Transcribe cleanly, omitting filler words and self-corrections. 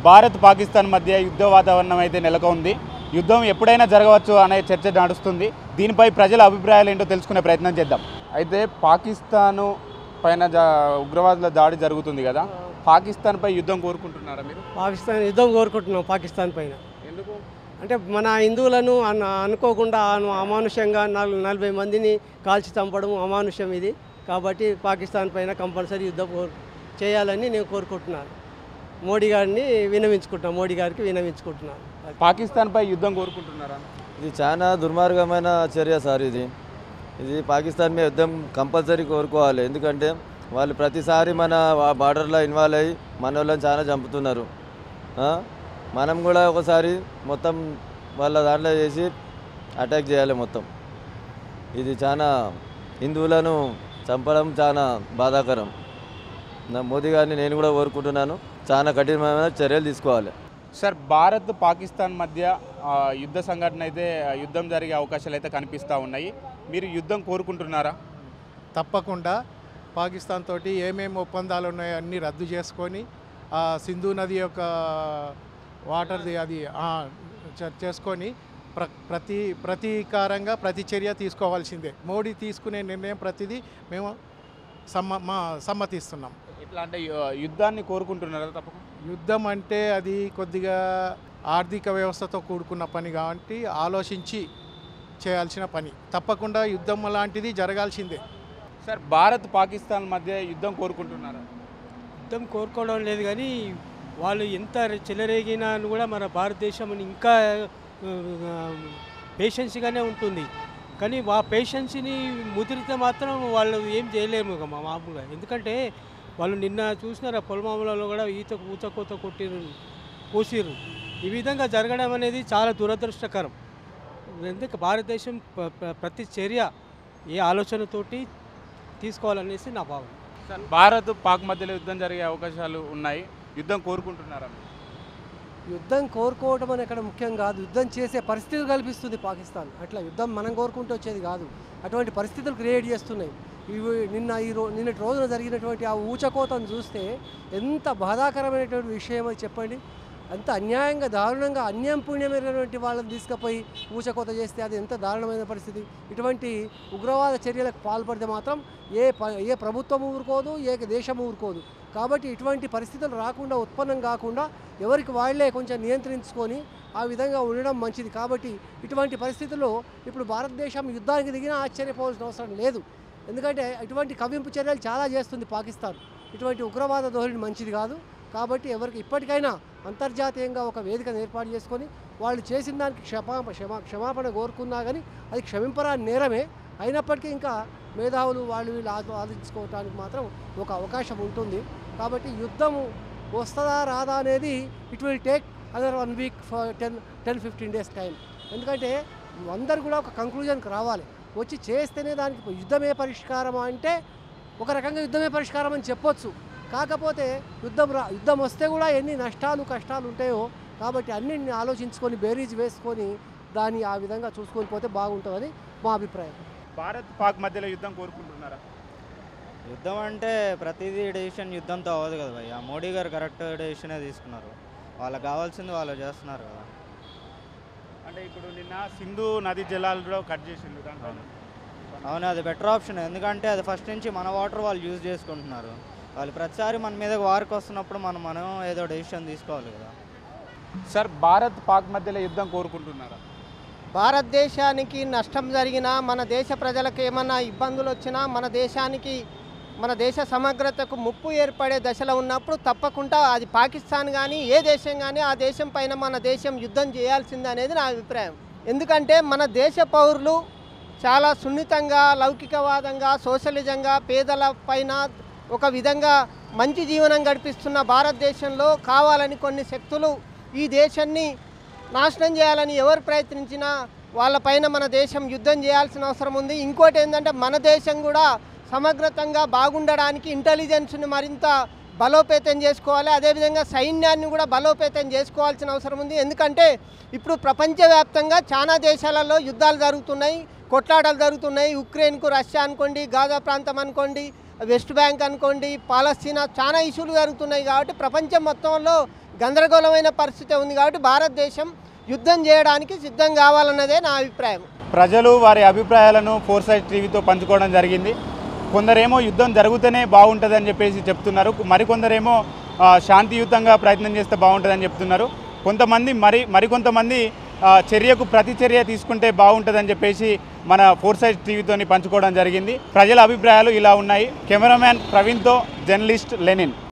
భారత్ పాకిస్తాన్ మధ్య యుద్ధ వాతావరణం అయితే నెలకొంది. యుద్ధం ఎప్పుడైనా జరగవచ్చు అనే చర్చ నడుస్తుంది. దీనిపై ప్రజల అభిప్రాయాలు ఏంటో తెలుసుకునే ప్రయత్నం చేద్దాం. అయితే పాకిస్తాను పైన ఉగ్రవాదుల దాడి జరుగుతుంది కదా, పాకిస్తాన్పై యుద్ధం కోరుకుంటున్నారా మీరు? పాకిస్తాన్ యుద్ధం కోరుకుంటున్నాం పాకిస్తాన్ పైన. ఎందుకు? అంటే మన హిందువులను అనుకోకుండా అమానుషంగా 40 మందిని కాల్చి చంపడం అమానుషం ఇది. కాబట్టి పాకిస్తాన్ పైన కంపల్సరీ యుద్ధం చేయాలని నేను కోరుకుంటున్నాను. మోడీ గారికి వినవించుకుంటున్నాను. పాకిస్తాన్పై యుద్ధం కోరుకుంటున్నారా? ఇది చాలా దుర్మార్గమైన చర్య సార్. ఇది పాకిస్తాన్ మీద యుద్ధం కంపల్సరీ కోరుకోవాలి. ఎందుకంటే వాళ్ళు ప్రతిసారి మన బార్డర్లో ఇన్వాల్వ్ అయ్యి మన వాళ్ళని చాలా చంపుతున్నారు. మనం కూడా ఒకసారి మొత్తం వాళ్ళ దాంట్లో చేసి అటాక్ చేయాలి మొత్తం. ఇది చాలా హిందువులను చంపడం చాలా బాధాకరం. మోదీ గారిని నేను కూడా కోరుకుంటున్నాను, చాలా కఠినమైన చర్యలు తీసుకోవాలి. సార్, భారత్ పాకిస్తాన్ మధ్య యుద్ధ సంఘటన అయితే యుద్ధం జరిగే అవకాశాలు అయితే కనిపిస్తూ ఉన్నాయి. మీరు యుద్ధం కోరుకుంటున్నారా? తప్పకుండా పాకిస్తాన్ తోటి ఏమేమి ఒప్పందాలు ఉన్నాయో అన్నీ రద్దు చేసుకొని సింధు నది యొక్క వాటర్ది అది చేసుకొని ప్రతీకారంగా ప్రతి చర్య తీసుకోవాల్సిందే. మోడీ తీసుకునే నిర్ణయం ప్రతిదీ మేము సమ్మతిస్తున్నాం. ఇట్లా అంటే యుద్ధాన్ని కోరుకుంటున్నారా? తప్పకుండా యుద్ధం అంటే అది కొద్దిగా ఆర్థిక వ్యవస్థతో కూడుకున్న పని కాబట్టి ఆలోచించి చేయాల్సిన పని. తప్పకుండా యుద్ధం లాంటిది జరగాల్సిందే. సార్, భారత్ పాకిస్తాన్ మధ్య యుద్ధం కోరుకుంటున్నారా? యుద్ధం కోరుకోవడం లేదు, కానీ వాళ్ళు ఎంత చెలరేగినా కూడా మన భారతదేశం ఇంకా పేషెన్స్గానే ఉంటుంది. కానీ ఆ పేషెన్స్ని ముదిరితే మాత్రం వాళ్ళు ఏం చేయలేము మామూలుగా. ఎందుకంటే వాళ్ళు నిన్న చూసినారు పుల్వామాలో కూడా ఊచకోత కోసిర్రు. ఈ విధంగా జరగడం అనేది చాలా దురదృష్టకరం. ఎందుకు భారతదేశం ప్రతి చర్య ఏ ఆలోచనతోటి తీసుకోవాలనేసి నా భావన. సార్, భారత్ పాక్ మధ్యలో యుద్ధం జరిగే అవకాశాలు ఉన్నాయి. యుద్ధం కోరుకుంటున్నారా? యుద్ధం కోరుకోవడం అని అక్కడ ముఖ్యం కాదు, యుద్ధం చేసే పరిస్థితులు కల్పిస్తుంది పాకిస్తాన్. అట్లా యుద్ధం మనం కోరుకుంటూ వచ్చేది కాదు, అటువంటి పరిస్థితులు క్రియేట్ చేస్తున్నాయి. ఇవి నిన్నటి రోజున జరిగినటువంటి ఆ ఊచకోతను చూస్తే ఎంత బాధాకరమైనటువంటి విషయం అది చెప్పండి. అంత అన్యాయంగా దారుణంగా అన్యాయం పుణ్యమైనటువంటి వాళ్ళని తీసుకుపోయి ఊచకోత చేస్తే అది ఎంత దారుణమైన పరిస్థితి. ఇటువంటి ఉగ్రవాద చర్యలకు పాల్పడితే మాత్రం ఏ ప్రభుత్వం ఊరుకోదు, ఏ దేశం ఊరుకోదు. కాబట్టి ఇటువంటి పరిస్థితులు రాకుండా, ఉత్పన్నం కాకుండా ఎవరికి వాళ్లే కొంచెం నియంత్రించుకొని ఆ విధంగా ఉండడం మంచిది. కాబట్టి ఇటువంటి పరిస్థితుల్లో ఇప్పుడు భారతదేశం యుద్ధానికి దిగినా ఆశ్చర్యపోవాల్సిన అవసరం లేదు. ఎందుకంటే ఇటువంటి కవ్వింపు చర్యలు చాలా చేస్తుంది పాకిస్తాన్. ఇటువంటి ఉగ్రవాద ధోరణి మంచిది కాదు. కాబట్టి ఎవరికి ఇప్పటికైనా అంతర్జాతీయంగా ఒక వేదికను ఏర్పాటు చేసుకొని వాళ్ళు చేసిన దానికి క్షమాపణ కోరుకున్నా కానీ అది క్షమింపరాని నేరమే. అయినప్పటికీ ఇంకా మేధావులు వీళ్ళు ఆలోచించుకోవడానికి మాత్రం ఒక అవకాశం ఉంటుంది. కాబట్టి యుద్ధము వస్తుందా రాదా అనేది it will take other 1 week for 10-15 days time. ఎందుకంటే అందరు కూడా ఒక కంక్లూజన్కి రావాలి. వచ్చి చేస్తేనే దానికి యుద్ధమే పరిష్కారం అంటే ఒక రకంగా యుద్ధమే పరిష్కారం అని చెప్పొచ్చు. కాకపోతే యుద్ధం వస్తే కూడా ఎన్ని నష్టాలు కష్టాలు ఉంటాయో, కాబట్టి అన్నింటిని ఆలోచించుకొని బేరీజ్ వేసుకొని దాన్ని ఆ విధంగా చూసుకొని పోతే బాగుంటుందని మా అభిప్రాయం. భారత్ పాక్ మధ్యలో యుద్ధం కోరుకుంటున్నారా? యుద్ధం అంటే ప్రతిదీ డెసిషన్ యుద్ధంతో అవ్వదు కదా భయ్య. మోడీ గారు కరెక్ట్ డెసిషనే తీసుకున్నారు. వాళ్ళకి కావాల్సింది వాళ్ళు చేస్తున్నారు కదా. అంటే ఇప్పుడు నిన్న సింధు నది జలాల్లో కట్ చేసింది దాంట్లో. అవును, అది బెటర్ ఆప్షన్. ఎందుకంటే అది ఫస్ట్ నుంచి మన వాటర్ వాళ్ళు యూజ్ చేసుకుంటున్నారు. వాళ్ళు ప్రతిసారి మన మీద వార్కి వస్తున్నప్పుడు మనం ఏదో డెసిషన్ తీసుకోవాలి కదా. సార్, భారత్ పాక్ మధ్యలో యుద్ధం కోరుకుంటున్నారా? భారతదేశానికి నష్టం జరిగినా, మన దేశ ప్రజలకు ఏమన్నా ఇబ్బందులు వచ్చినా, మన దేశ సమగ్రతకు ముప్పు ఏర్పడే దశలో ఉన్నప్పుడు తప్పకుండా అది పాకిస్తాన్ కానీ ఏ దేశం కానీ ఆ దేశం పైన మన దేశం యుద్ధం చేయాల్సిందే అనేది నా అభిప్రాయం. ఎందుకంటే మన దేశ పౌరులు చాలా సున్నితంగా, లౌకికవాదంగా, సోషలిజంగా పేదల పైన ఒక విధంగా మంచి జీవనం గడిపిస్తున్న భారతదేశంలో కావాలని కొన్ని శక్తులు ఈ దేశాన్ని నాశనం చేయాలని ఎవరు ప్రయత్నించినా వాళ్ళపైన మన దేశం యుద్ధం చేయాల్సిన అవసరం ఉంది. ఇంకోటి ఏంటంటే మన దేశం కూడా సమగ్రతంగా బాగుండడానికి ఇంటెలిజెన్స్ని మరింత బలోపేతం చేసుకోవాలి. అదేవిధంగా సైన్యాన్ని కూడా బలోపేతం చేసుకోవాల్సిన అవసరం ఉంది. ఎందుకంటే ఇప్పుడు ప్రపంచవ్యాప్తంగా చాలా దేశాలలో యుద్ధాలు జరుగుతున్నాయి, కొట్లాటలు జరుగుతున్నాయి. ఉక్రెయిన్కు రష్యా అనుకోండి, గాజా ప్రాంతం అనుకోండి, వెస్ట్ బ్యాంక్ అనుకోండి, పాలస్తీనా చాలా ఇష్యూలు జరుగుతున్నాయి. కాబట్టి ప్రపంచం మొత్తంలో గందరగోళమైన పరిస్థితి ఉంది. కాబట్టి భారతదేశం యుద్ధం చేయడానికి సిద్ధం కావాలన్నదే నా అభిప్రాయం. ప్రజలు వారి అభిప్రాయాలను ఫోర్సైట్ టీవీతో పంచుకోవడం జరిగింది. కొందరేమో యుద్ధం జరుగుతూనే బాగుంటుందని చెప్పేసి చెప్తున్నారు, మరికొందరేమో శాంతియుతంగా ప్రయత్నం చేస్తే బాగుంటుందని చెప్తున్నారు. మరికొంతమంది చర్యకు ప్రతిచర్య తీసుకుంటే బాగుంటుందని చెప్పేసి మన ఫోర్సైట్ టీవీతోని పంచుకోవడం జరిగింది. ప్రజల అభిప్రాయాలు ఇలా ఉన్నాయి. కెమెరామ్యాన్ ప్రవీణ్తో జర్నలిస్ట్ లెనిన్.